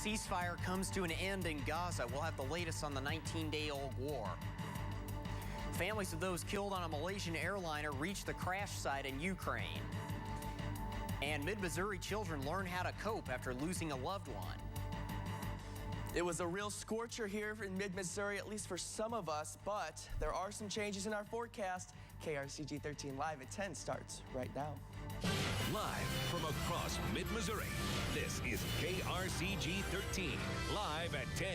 ceasefire comes to an end in Gaza. We'll have the latest on the 19-day-old war. Families of those killed on a Malaysian airliner reach the crash site in Ukraine. And mid-Missouri children learn how to cope after losing a loved one. It was a real scorcher here in mid-Missouri, at least for some of us, but there are some changes in our forecast. KRCG 13 Live at 10 starts right now. Live from across mid-Missouri, this is KRCG 13, live at 10.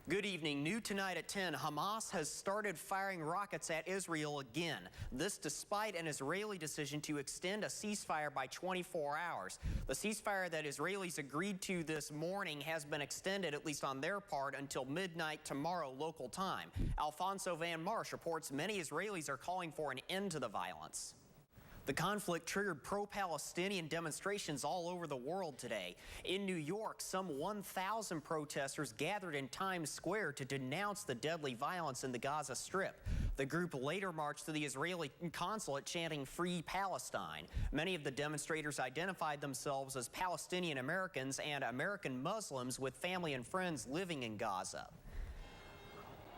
Good evening. New tonight at 10, Hamas has started firing rockets at Israel again. This despite an Israeli decision to extend a ceasefire by 24 hours. The ceasefire that Israelis agreed to this morning has been extended, at least on their part, until midnight tomorrow local time. Alfonso Van Marsh reports many Israelis are calling for an end to the violence. The conflict triggered pro-Palestinian demonstrations all over the world today. In New York, some 1,000 protesters gathered in Times Square to denounce the deadly violence in the Gaza Strip. The group later marched to the Israeli consulate chanting "Free Palestine." Many of the demonstrators identified themselves as Palestinian Americans and American Muslims with family and friends living in Gaza.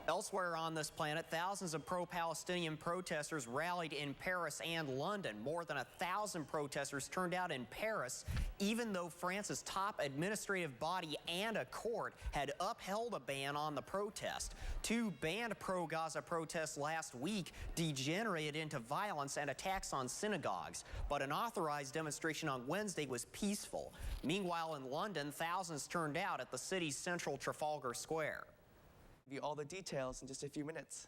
Elsewhere on this planet, thousands of pro-Palestinian protesters rallied in Paris and London. More than 1,000 protesters turned out in Paris, even though France's top administrative body and a court had upheld a ban on the protest. Two banned pro-Gaza protests last week degenerated into violence and attacks on synagogues, but an authorized demonstration on Wednesday was peaceful. Meanwhile, in London, thousands turned out at the city's central Trafalgar Square. Give you all the details in just a few minutes.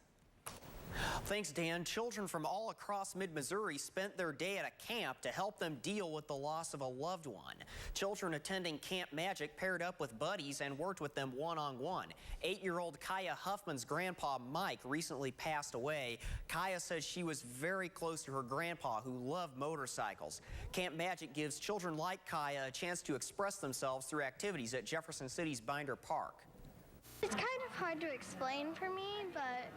Thanks, Dan. Children from all across mid-Missouri spent their day at a camp to help them deal with the loss of a loved one. Children attending Camp Magic paired up with buddies and worked with them one-on-one. 8-year-old Kaya Huffman's grandpa, Mike, recently passed away. Kaya says she was very close to her grandpa, who loved motorcycles. Camp Magic gives children like Kaya a chance to express themselves through activities at Jefferson City's Binder Park. It's kind of hard to explain for me, but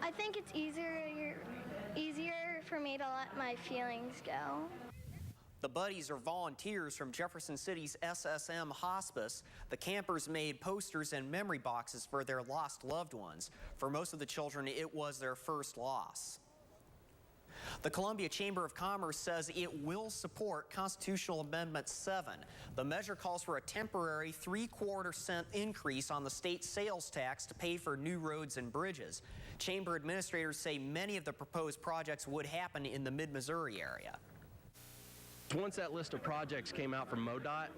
I think it's easier for me to let my feelings go. The buddies are volunteers from Jefferson City's SSM Hospice. The campers made posters and memory boxes for their lost loved ones. For most of the children, it was their first loss. The Columbia Chamber of Commerce says it will support Constitutional Amendment 7. The measure calls for a temporary 3/4 cent increase on the state sales tax to pay for new roads and bridges. Chamber administrators say many of the proposed projects would happen in the mid-Missouri area. Once that list of projects came out from MoDOT,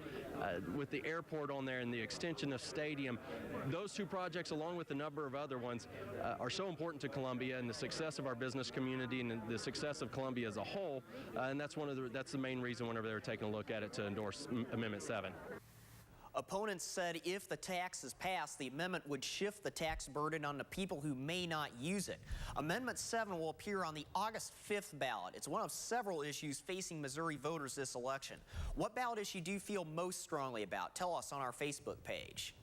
with the airport on there and the extension of stadium, those two projects, along with a number of other ones, are so important to Columbia and the success of our business community and the success of Columbia as a whole. And that's the main reason whenever they were taking a look at it to endorse Amendment 7. Opponents said if the tax is passed, the amendment would shift the tax burden on the people who may not use it. Amendment 7 will appear on the August 5th ballot. It's one of several issues facing Missouri voters this election. What ballot issue do you feel most strongly about? Tell us on our Facebook page.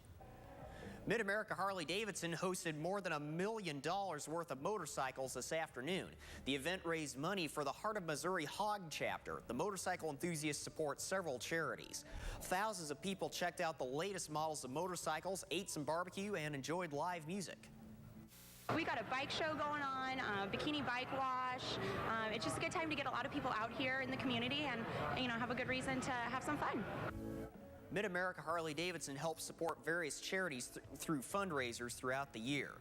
Mid-America Harley-Davidson hosted more than $1 million worth of motorcycles this afternoon. The event raised money for the Heart of Missouri Hog Chapter. The motorcycle enthusiasts support several charities. Thousands of people checked out the latest models of motorcycles, ate some barbecue, and enjoyed live music. We got a bike show going on, bikini bike wash. It's just a good time to get a lot of people out here in the community and have a good reason to have some fun. Mid-America Harley-Davidson helps support various charities through fundraisers throughout the year.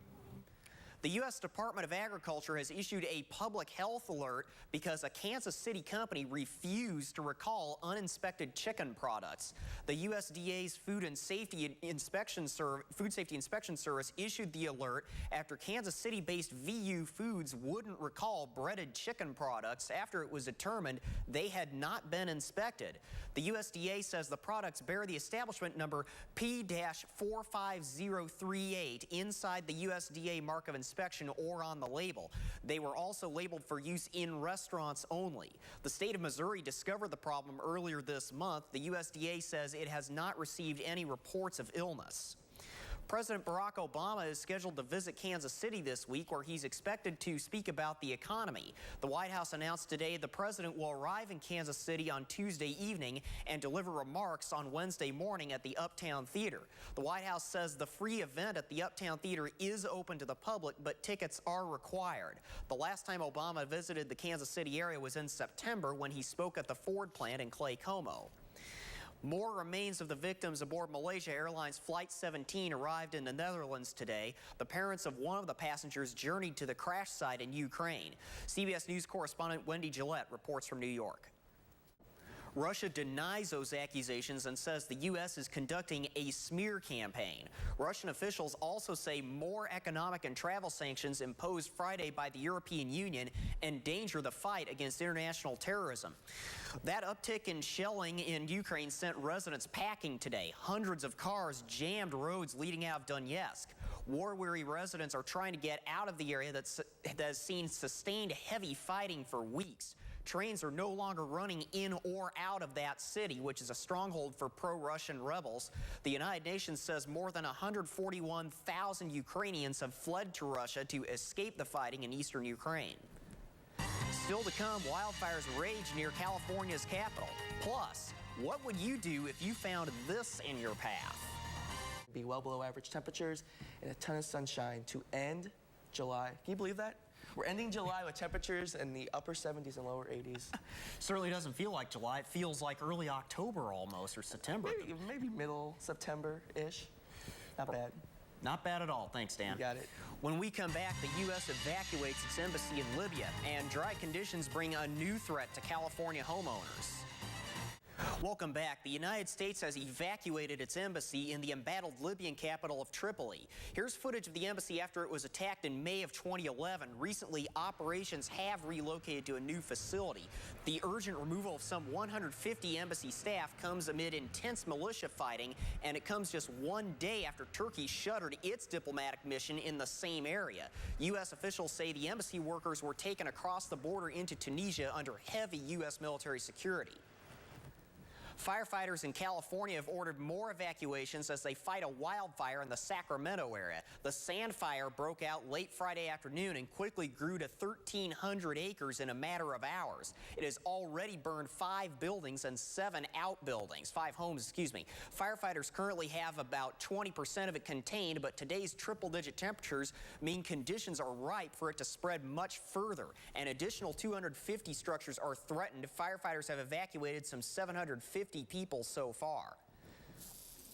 The U.S. Department of Agriculture has issued a public health alert because a Kansas City company refused to recall uninspected chicken products. The USDA's Food Safety Inspection Service issued the alert after Kansas City-based VU Foods wouldn't recall breaded chicken products after it was determined they had not been inspected. The USDA says the products bear the establishment number P-45038 inside the USDA mark of inspection or on the label. They were also labeled for use in restaurants only. The state of Missouri discovered the problem earlier this month. The USDA says it has not received any reports of illness. President Barack Obama is scheduled to visit Kansas City this week, where he's expected to speak about the economy. The White House announced today the president will arrive in Kansas City on Tuesday evening and deliver remarks on Wednesday morning at the Uptown Theater. The White House says the free event at the Uptown Theater is open to the public, but tickets are required. The last time Obama visited the Kansas City area was in September when he spoke at the Ford plant in Clay Como. More remains of the victims aboard Malaysia Airlines Flight 17 arrived in the Netherlands today. The parents of one of the passengers journeyed to the crash site in Ukraine. CBS News correspondent Wendy Gillette reports from New York. Russia denies those accusations and says the U.S. is conducting a smear campaign. Russian officials also say more economic and travel sanctions imposed Friday by the European Union endanger the fight against international terrorism. That uptick in shelling in Ukraine sent residents packing today. Hundreds of cars jammed roads leading out of Donetsk. War-weary residents are trying to get out of the area that has seen sustained heavy fighting for weeks. Trains are no longer running in or out of that city, which is a stronghold for pro-Russian rebels. The United Nations says more than 141,000 Ukrainians have fled to Russia to escape the fighting in eastern Ukraine. Still to come, wildfires rage near California's capital. Plus, what would you do if you found this in your path? Be well below average temperatures and a ton of sunshine to end July. Can you believe that? We're ending July with temperatures in the upper 70s and lower 80s. Certainly doesn't feel like July. It feels like early October almost, or September. Maybe middle September-ish. Not bad. Not bad at all. Thanks, Dan. You got it. When we come back, the U.S. evacuates its embassy in Libya, and dry conditions bring a new threat to California homeowners. Welcome back. The United States has evacuated its embassy in the embattled Libyan capital of Tripoli. Here's footage of the embassy after it was attacked in May of 2011. Recently, operations have relocated to a new facility. The urgent removal of some 150 embassy staff comes amid intense militia fighting, and it comes just one day after Turkey shuttered its diplomatic mission in the same area. U.S. officials say the embassy workers were taken across the border into Tunisia under heavy U.S. military security. Firefighters in California have ordered more evacuations as they fight a wildfire in the Sacramento area. The Sand Fire broke out late Friday afternoon and quickly grew to 1,300 acres in a matter of hours. It has already burned 5 buildings and 7 outbuildings, 5 homes, excuse me. Firefighters currently have about 20% of it contained, but today's triple-digit temperatures mean conditions are ripe for it to spread much further. An additional 250 structures are threatened. Firefighters have evacuated some 750 people so far.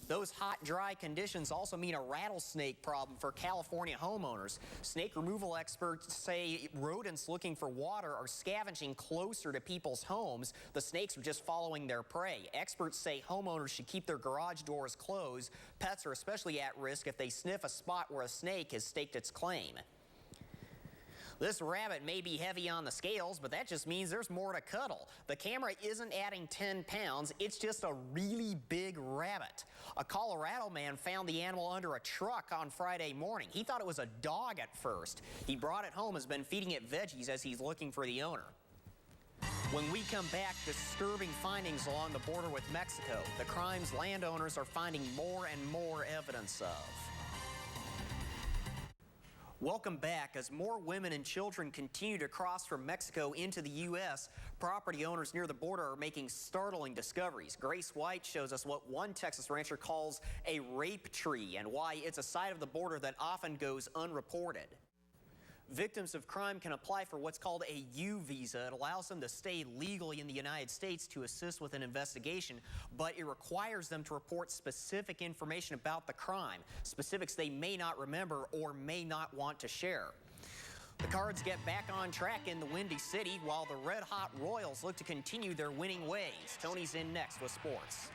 Those hot, dry conditions also mean a rattlesnake problem for California homeowners. Snake removal experts say rodents looking for water are scavenging closer to people's homes. The snakes are just following their prey. Experts say homeowners should keep their garage doors closed. Pets are especially at risk if they sniff a spot where a snake has staked its claim. This rabbit may be heavy on the scales, but that just means there's more to cuddle. The camera isn't adding 10 pounds, it's just a really big rabbit. A Colorado man found the animal under a truck on Friday morning. He thought it was a dog at first. He brought it home, has been feeding it veggies as he's looking for the owner. When we come back, disturbing findings along the border with Mexico. The crimes landowners are finding more and more evidence of. Welcome back. As more women and children continue to cross from Mexico into the U.S., property owners near the border are making startling discoveries. Grace White shows us what one Texas rancher calls a rape tree and why it's a side of the border that often goes unreported. Victims of crime can apply for what's called a U visa. It allows them to stay legally in the United States to assist with an investigation, but it requires them to report specific information about the crime, specifics they may not remember or may not want to share. The Cards get back on track in the Windy City while the Red Hot Royals look to continue their winning ways. Tony's in next with sports.